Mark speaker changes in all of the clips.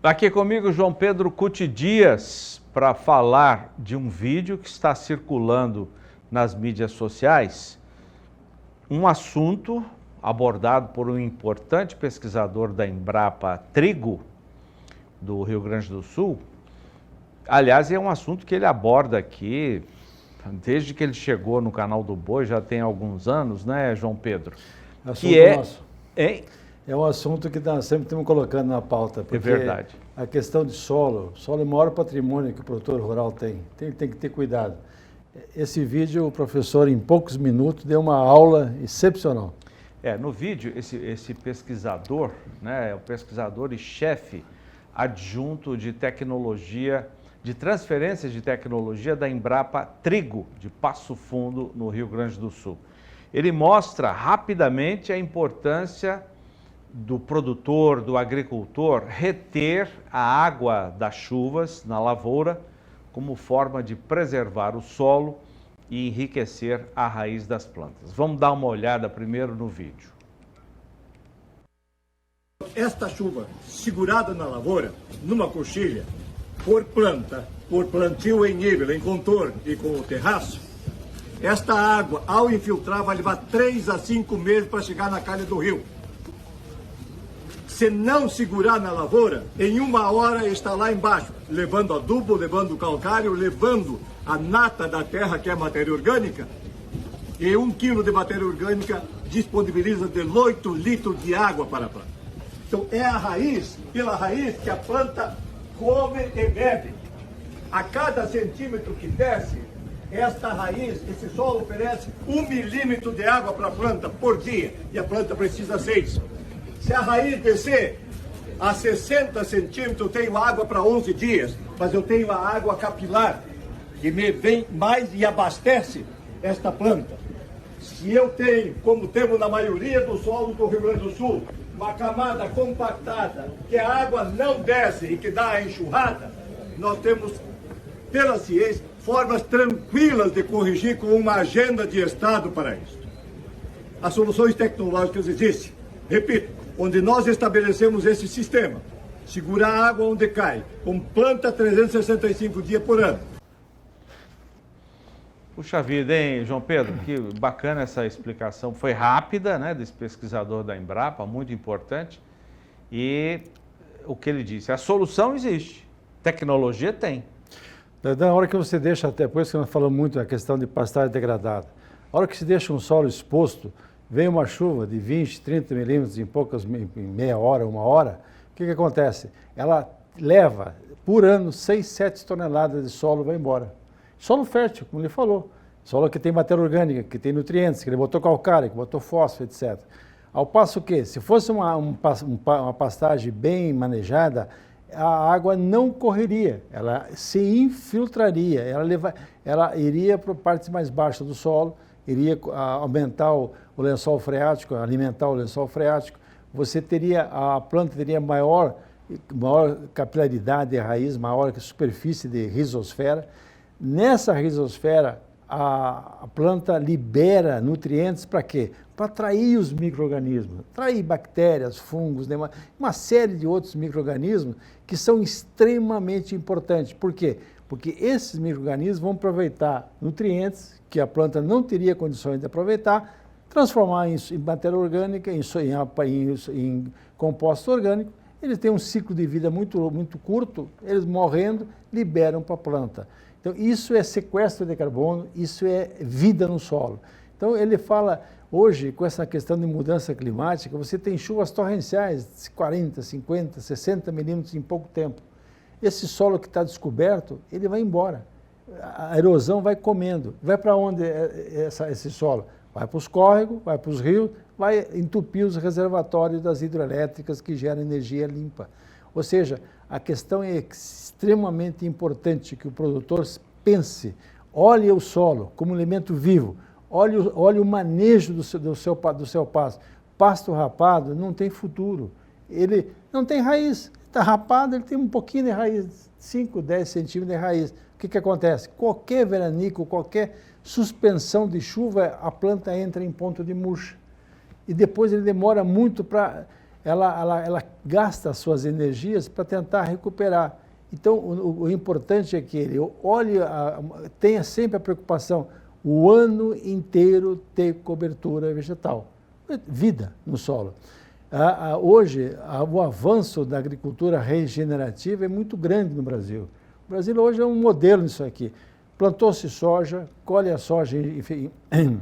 Speaker 1: Aqui comigo João Pedro Cuti Dias para falar de um vídeo que está circulando nas mídias sociais, um assunto abordado por um importante pesquisador da Embrapa Trigo, do Rio Grande do Sul. Aliás, é um assunto que ele aborda aqui desde que ele chegou no canal do Boi, já tem alguns anos, né, João Pedro?
Speaker 2: Que é nosso.
Speaker 1: Hein?
Speaker 2: É um assunto que nós sempre estamos colocando na pauta. Porque
Speaker 1: é verdade.
Speaker 2: A questão de solo é o maior patrimônio que o produtor rural tem. Tem que ter cuidado. Esse vídeo, o professor, em poucos minutos, deu uma aula excepcional.
Speaker 1: No vídeo, esse pesquisador, né, é o pesquisador e chefe adjunto de tecnologia, de transferências de tecnologia da Embrapa Trigo, de Passo Fundo, no Rio Grande do Sul. Ele mostra rapidamente a importância do produtor, do agricultor, reter a água das chuvas na lavoura como forma de preservar o solo e enriquecer a raiz das plantas. Vamos dar uma olhada primeiro no vídeo.
Speaker 3: Esta chuva segurada na lavoura, numa coxilha, por planta, por plantio em nível, em contorno e com o terraço, esta água, ao infiltrar, vai levar 3 a 5 meses para chegar na calha do rio. Se não segurar na lavoura, em 1 hora está lá embaixo, levando adubo, levando calcário, levando a nata da terra, que é a matéria orgânica, e 1 quilo de matéria orgânica disponibiliza 18 litros de água para a planta. Então é a raiz, pela raiz que a planta come e bebe. A cada centímetro que desce, esta raiz, esse solo oferece 1 milímetro de água para a planta por dia, e a planta precisa 6. Se a raiz descer a 60 centímetros, eu tenho água para 11 dias, mas eu tenho a água capilar, que me vem mais e abastece esta planta. Se eu tenho, como temos na maioria do solo do Rio Grande do Sul, uma camada compactada, que a água não desce e que dá a enxurrada, nós temos, pela ciência, formas tranquilas de corrigir com uma agenda de Estado para isso. As soluções tecnológicas existem. Repito, onde nós estabelecemos esse sistema, segurar a água onde cai, com planta 365 dias por ano.
Speaker 1: Puxa vida, hein, João Pedro? Que bacana essa explicação. Foi rápida, né, desse pesquisador da Embrapa, muito importante. E o que ele disse, a solução existe, tecnologia tem.
Speaker 2: Na hora que você deixa, até depois que nós falamos muito da questão de pastagem degradada, a hora que se deixa um solo exposto, vem uma chuva de 20, 30 milímetros em meia hora, 1 hora, o que acontece? Ela leva, por ano, 6, 7 toneladas de solo vai embora. Solo fértil, como ele falou. Solo que tem matéria orgânica, que tem nutrientes, que ele botou calcário, que botou fósforo, etc. Ao passo que, se fosse uma pastagem bem manejada, a água não correria, ela se infiltraria, ela iria para partes mais baixas do solo, iria aumentar o lençol freático, alimentar o lençol freático, a planta teria maior capilaridade de raiz, maior superfície de rizosfera. Nessa rizosfera, a planta libera nutrientes para quê? Para atrair os micro-organismos, atrair bactérias, fungos, uma série de outros micro-organismos que são extremamente importantes. Por quê? Porque esses micro-organismos vão aproveitar nutrientes que a planta não teria condições de aproveitar, transformar em matéria orgânica, em composto orgânico. Eles têm um ciclo de vida muito curto, eles morrendo, liberam para a planta. Então, isso é sequestro de carbono, isso é vida no solo. Então, ele fala, hoje, com essa questão de mudança climática, você tem chuvas torrenciais de 40, 50, 60 milímetros em pouco tempo. Esse solo que está descoberto, ele vai embora. A erosão vai comendo. Vai para onde esse solo? Vai para os córregos, vai para os rios, vai entupir os reservatórios das hidrelétricas que geram energia limpa. Ou seja, a questão é extremamente importante que o produtor pense, olhe o solo como elemento vivo, olhe o manejo do seu pasto. Pasto rapado não tem futuro, ele não tem raiz, está rapado, ele tem um pouquinho de raiz, 5, 10 centímetros de raiz. O que acontece? Qualquer veranico, qualquer suspensão de chuva, a planta entra em ponto de murcha. E depois ele demora muito para... Ela gasta as suas energias para tentar recuperar. Então, o importante é que ele olhe, tenha sempre a preocupação, o ano inteiro ter cobertura vegetal, vida no solo. Hoje, o avanço da agricultura regenerativa é muito grande no Brasil. O Brasil hoje é um modelo nisso aqui. Plantou-se soja, colhe a soja em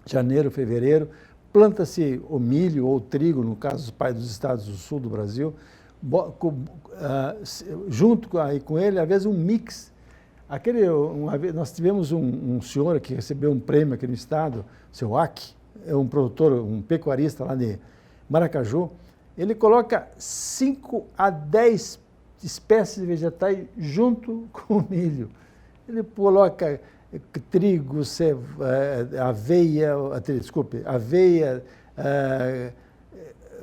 Speaker 2: janeiro, fevereiro, planta-se o milho ou o trigo, no caso dos estados do sul do Brasil, junto com ele, às vezes um mix. Nós tivemos um senhor que recebeu um prêmio aqui no estado, seu Aki, é um produtor, um pecuarista lá de Maracaju, ele coloca 5 a 10 espécies de vegetais junto com o milho. Ele coloca trigo, aveia,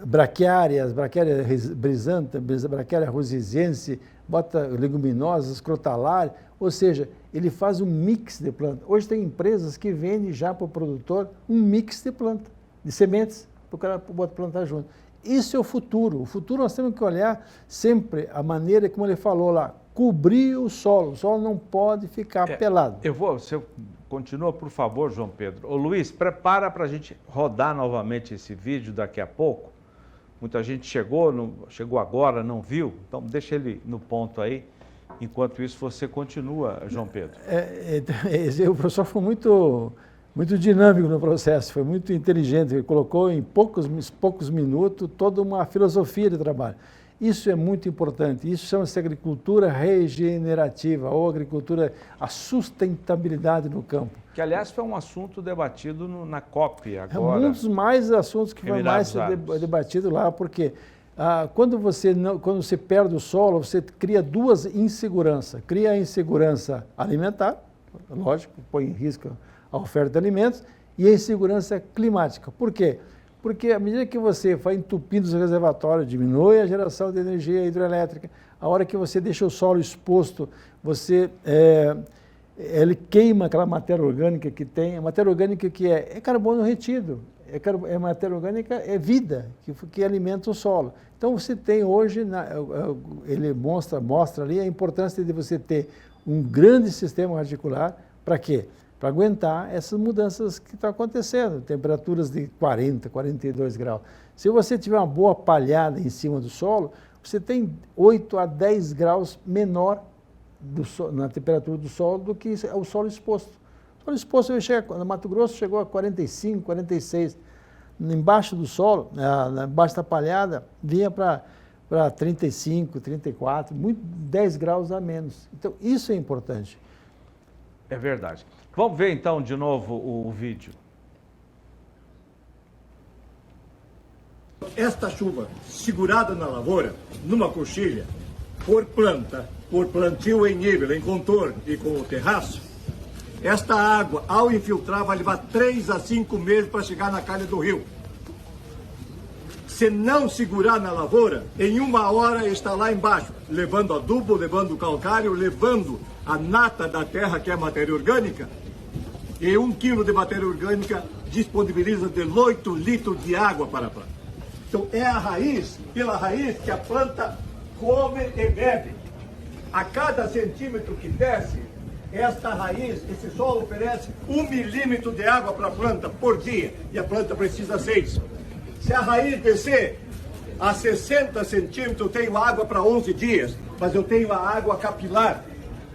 Speaker 2: braquiárias brisanta, braquiária rosizense, bota leguminosas, crotalária, ou seja, ele faz um mix de planta. Hoje tem empresas que vendem já para o produtor um mix de planta, de sementes, para o cara plantar junto. Isso é o futuro. O futuro nós temos que olhar sempre a maneira, como ele falou lá, cobrir o solo não pode ficar pelado.
Speaker 1: Você continua, por favor, João Pedro. Ô Luiz, prepara para a gente rodar novamente esse vídeo daqui a pouco. Muita gente chegou agora, não viu, então deixa ele no ponto aí. Enquanto isso, você continua, João Pedro.
Speaker 2: O professor foi muito dinâmico no processo, foi muito inteligente, ele colocou em poucos minutos toda uma filosofia de trabalho. Isso é muito importante, isso chama-se agricultura regenerativa ou a sustentabilidade no campo.
Speaker 1: Que, aliás, foi um assunto debatido na COP agora.
Speaker 2: É um dos mais assuntos que foi mais debatido lá, porque quando você perde o solo, você cria duas inseguranças. Cria a insegurança alimentar, lógico, põe em risco a oferta de alimentos, e a insegurança climática. Por quê? Porque à medida que você vai entupindo os reservatórios, diminui a geração de energia hidrelétrica, a hora que você deixa o solo exposto, ele queima aquela matéria orgânica que tem. A matéria orgânica que é carbono retido, matéria orgânica é vida, que alimenta o solo. Então você tem hoje, ele mostra ali a importância de você ter um grande sistema radicular, para quê? Para aguentar essas mudanças que estão acontecendo, temperaturas de 40, 42 graus. Se você tiver uma boa palhada em cima do solo, você tem 8 a 10 graus menor na temperatura do solo do que o solo exposto. O solo exposto, no Mato Grosso, chegou a 45, 46. Embaixo do solo, embaixo da palhada, vinha para 35, 34, 10 graus a menos. Então, isso é importante.
Speaker 1: É verdade. Vamos ver então de novo o vídeo.
Speaker 3: Esta chuva segurada na lavoura, numa coxilha, por plantio em nível, em contorno e com o terraço, esta água, ao infiltrar, vai levar 3 a 5 meses para chegar na calha do rio. Se não segurar na lavoura, em 1 hora está lá embaixo, levando adubo, levando calcário, levando a nata da terra, que é a matéria orgânica, e 1 quilo de matéria orgânica disponibiliza 18 litros de água para a planta. Então é a raiz, pela raiz, que a planta come e bebe. A cada centímetro que desce, esta raiz, esse solo oferece 1 milímetro de água para a planta por dia, e a planta precisa 6. Se a raiz descer a 60 centímetros, eu tenho água para 11 dias, mas eu tenho a água capilar,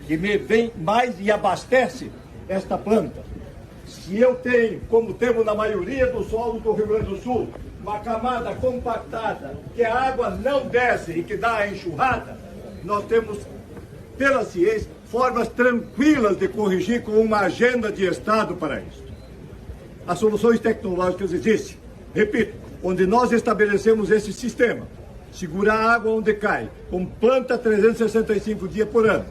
Speaker 3: que me vem mais e abastece esta planta. Se eu tenho, como temos na maioria do solo do Rio Grande do Sul, uma camada compactada, que a água não desce e que dá a enxurrada, nós temos, pela ciência, formas tranquilas de corrigir com uma agenda de Estado para isso. As soluções tecnológicas existem. Repito, onde nós estabelecemos esse sistema, segurar a água onde cai, com planta 365 dias por ano.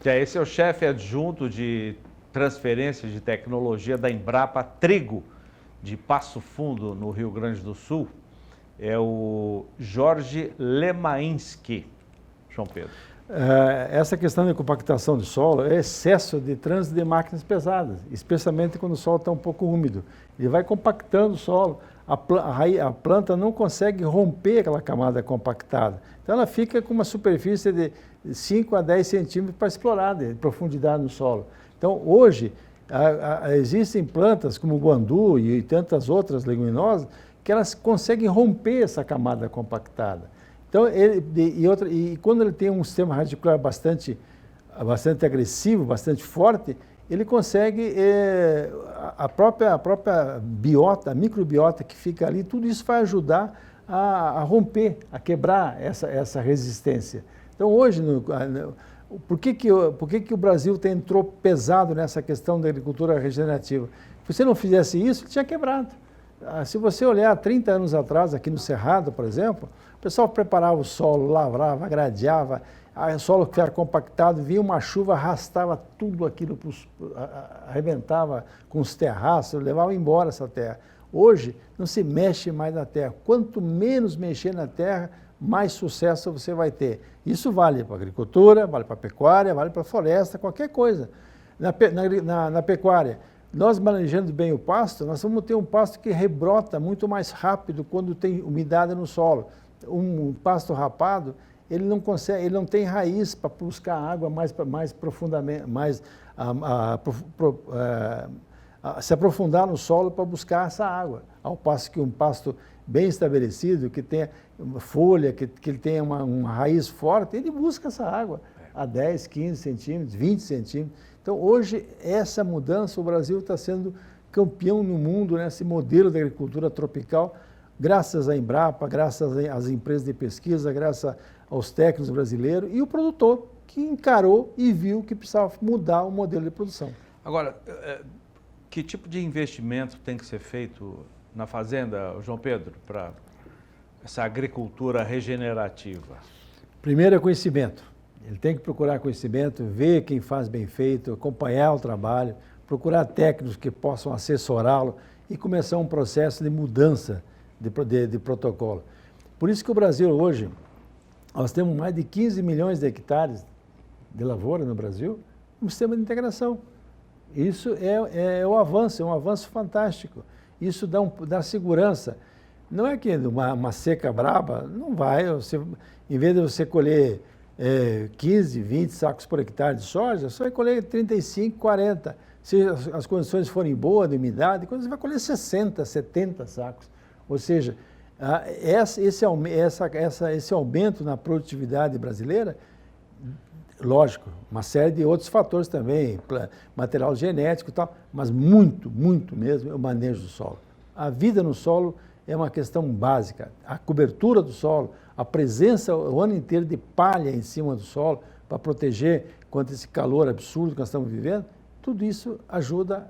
Speaker 1: Esse é o chefe adjunto de transferência de tecnologia da Embrapa Trigo, de Passo Fundo, no Rio Grande do Sul. É o Jorge Lemainski, João Pedro.
Speaker 2: Essa questão de compactação do solo é excesso de trânsito de máquinas pesadas, especialmente quando o solo está um pouco úmido. Ele vai compactando o solo, a planta não consegue romper aquela camada compactada. Então ela fica com uma superfície de 5 a 10 centímetros para explorar de profundidade no solo. Então hoje existem plantas como o guandu e tantas outras leguminosas que elas conseguem romper essa camada compactada. Então, e quando ele tem um sistema radicular bastante agressivo, bastante forte, ele consegue, a própria biota, a microbiota que fica ali, tudo isso vai ajudar a romper, a quebrar essa resistência. Então, hoje, por que o Brasil entrou pesado nessa questão da agricultura regenerativa? Se você não fizesse isso, ele tinha quebrado. Se você olhar 30 anos atrás, aqui no Cerrado, por exemplo, o pessoal preparava o solo, lavrava, gradeava, o solo que era compactado, vinha uma chuva, arrastava tudo aquilo, arrebentava com os terraços, levava embora essa terra. Hoje, não se mexe mais na terra. Quanto menos mexer na terra, mais sucesso você vai ter. Isso vale para a agricultura, vale para a pecuária, vale para a floresta, qualquer coisa. Na pecuária, nós manejando bem o pasto, nós vamos ter um pasto que rebrota muito mais rápido quando tem umidade no solo. Um pasto rapado, ele não consegue, ele não tem raiz para buscar água mais profundamente, se aprofundar no solo para buscar essa água. Ao passo que um pasto bem estabelecido, que tenha folha, que ele tenha uma raiz forte, ele busca essa água a 10, 15 centímetros, 20 centímetros. Então, hoje, essa mudança, o Brasil está sendo campeão no mundo nesse modelo de agricultura tropical, graças à Embrapa, graças às empresas de pesquisa, graças aos técnicos brasileiros e o produtor que encarou e viu que precisava mudar o modelo de produção.
Speaker 1: Agora, que tipo de investimento tem que ser feito na fazenda, João Pedro, para essa agricultura regenerativa?
Speaker 2: Primeiro é conhecimento. Ele tem que procurar conhecimento, ver quem faz bem feito, acompanhar o trabalho, procurar técnicos que possam assessorá-lo e começar um processo de mudança de protocolo. Por isso que o Brasil hoje, nós temos mais de 15 milhões de hectares de lavoura no Brasil, um sistema de integração. Isso é um avanço fantástico. Isso dá segurança. Não é que uma seca braba, não vai, em vez de você colher 15, 20 sacos por hectare de soja, você vai colher 35, 40. Se as condições forem boas de umidade, você vai colher 60, 70 sacos. Ou seja, esse aumento na produtividade brasileira, lógico, uma série de outros fatores também, material genético e tal, mas muito, muito mesmo é o manejo do solo. A vida no solo é uma questão básica. A cobertura do solo, a presença o ano inteiro de palha em cima do solo para proteger contra esse calor absurdo que nós estamos vivendo, tudo isso ajuda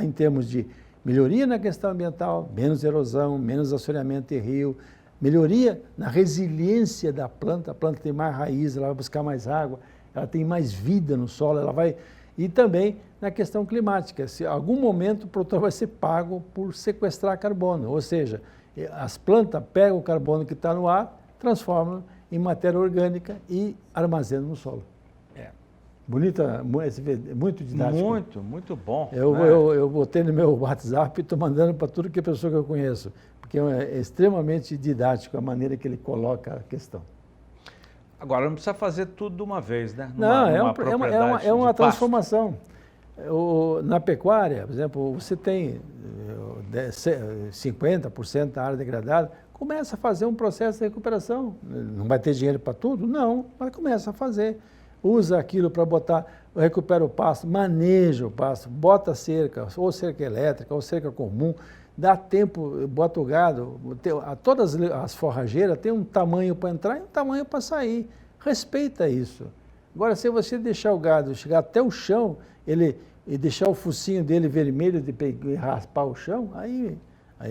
Speaker 2: em termos de melhoria na questão ambiental, menos erosão, menos assoreamento de rio, melhoria na resiliência da planta, a planta tem mais raiz, ela vai buscar mais água, ela tem mais vida no solo, ela vai... E também na questão climática, se em algum momento o produtor vai ser pago por sequestrar carbono, ou seja, as plantas pegam o carbono que está no ar, transformam em matéria orgânica e armazenam no solo. Bonita, muito didático.
Speaker 1: Muito bom.
Speaker 2: Eu botei no meu WhatsApp e estou mandando para tudo que é pessoa que eu conheço, porque é extremamente didático a maneira que ele coloca a questão.
Speaker 1: Agora, não precisa fazer tudo de uma vez, né?
Speaker 2: Não, é uma transformação. Na pecuária, por exemplo, você tem 50% da área degradada, começa a fazer um processo de recuperação. Não vai ter dinheiro para tudo? Não, mas começa a fazer. Usa aquilo para recupera o pasto, maneja o pasto, bota cerca, ou cerca elétrica, ou cerca comum, dá tempo, bota o gado, todas as forrageiras têm um tamanho para entrar e um tamanho para sair. Respeita isso. Agora, se você deixar o gado chegar até o chão, e deixar o focinho dele vermelho de raspar o chão, aí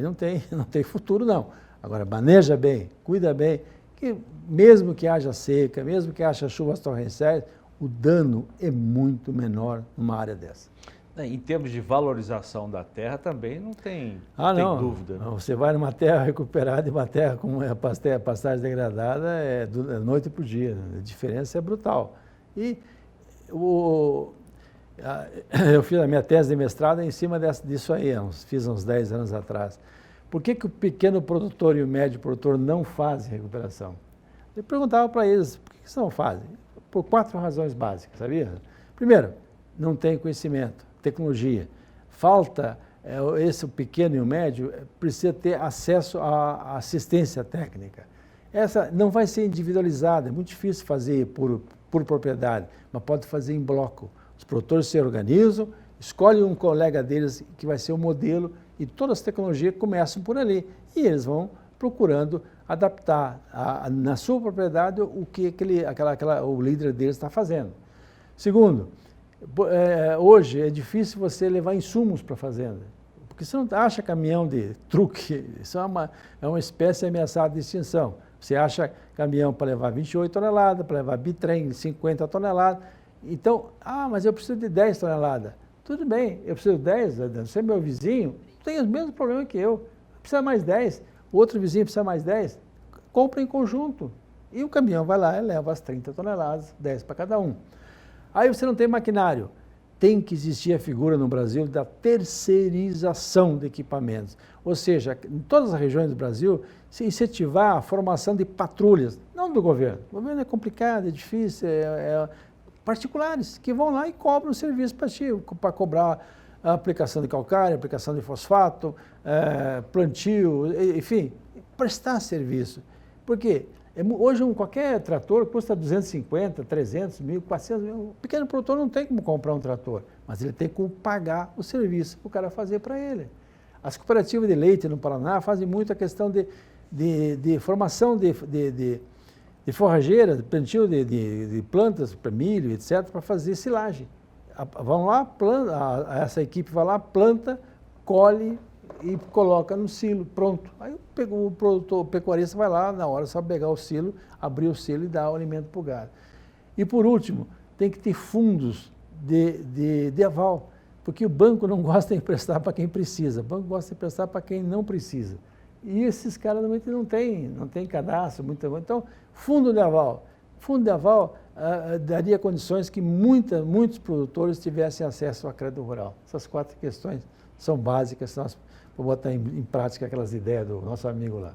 Speaker 2: não tem futuro, não. Agora, maneja bem, cuida bem, que mesmo que haja seca, mesmo que haja chuvas torrenciais, o dano é muito menor numa área dessa.
Speaker 1: Em termos de valorização da terra também não tem,
Speaker 2: não,
Speaker 1: dúvida. Né?
Speaker 2: Você vai numa terra recuperada e uma terra com pastagem degradada é noite para o dia. A diferença é brutal. E eu fiz a minha tese de mestrado em cima disso aí, fiz uns 10 anos atrás. Por que o pequeno produtor e o médio produtor não fazem recuperação? Eu perguntava para eles, por que eles não fazem? Por 4 razões básicas, sabia? Primeiro, não tem conhecimento, tecnologia. Falta, esse pequeno e o médio precisa ter acesso à assistência técnica. Essa não vai ser individualizada, é muito difícil fazer por propriedade, mas pode fazer em bloco. Os produtores se organizam, escolhem um colega deles que vai ser o modelo e todas as tecnologias começam por ali. E eles vão procurando adaptar na sua propriedade o que o líder deles está fazendo. Segundo, hoje é difícil você levar insumos para a fazenda, porque você não acha caminhão de truque, isso é uma espécie ameaçada de extinção. Você acha caminhão para levar 28 toneladas, para levar bitrem 50 toneladas. Então, mas eu preciso de 10 toneladas. Tudo bem, eu preciso de 10, você é meu vizinho, tem os mesmos problemas que eu. Precisa mais 10, o outro vizinho precisa mais 10. Compra em conjunto. E o caminhão vai lá e leva as 30 toneladas, 10 para cada um. Aí você não tem maquinário. Tem que existir a figura no Brasil da terceirização de equipamentos. Ou seja, em todas as regiões do Brasil, se incentivar a formação de patrulhas, não do governo. O governo é complicado, é difícil, particulares, que vão lá e cobram o serviço para ti, para cobrar a aplicação de calcário, aplicação de fosfato, plantio, enfim, prestar serviço. Por quê? Hoje qualquer trator custa 250, 300 mil, 400 mil. O pequeno produtor não tem como comprar um trator, mas ele tem como pagar o serviço para o cara fazer para ele. As cooperativas de leite no Paraná fazem muito a questão de formação de forrageira, de plantio de plantas para milho, etc., para fazer silagem. Vão lá, essa equipe vai lá, planta, colhe e coloca no silo, pronto. Aí o produtor, o pecuarista vai lá, na hora só pegar o silo, abrir o silo e dar o alimento para o gado. E por último, tem que ter fundos de aval, porque o banco não gosta de emprestar para quem precisa, o banco gosta de emprestar para quem não precisa. E esses caras normalmente não tem cadastro, então fundo de aval. Fundo de aval daria condições que muitos produtores tivessem acesso ao crédito rural. Essas 4 questões são básicas, para botar em prática aquelas ideias do nosso amigo lá.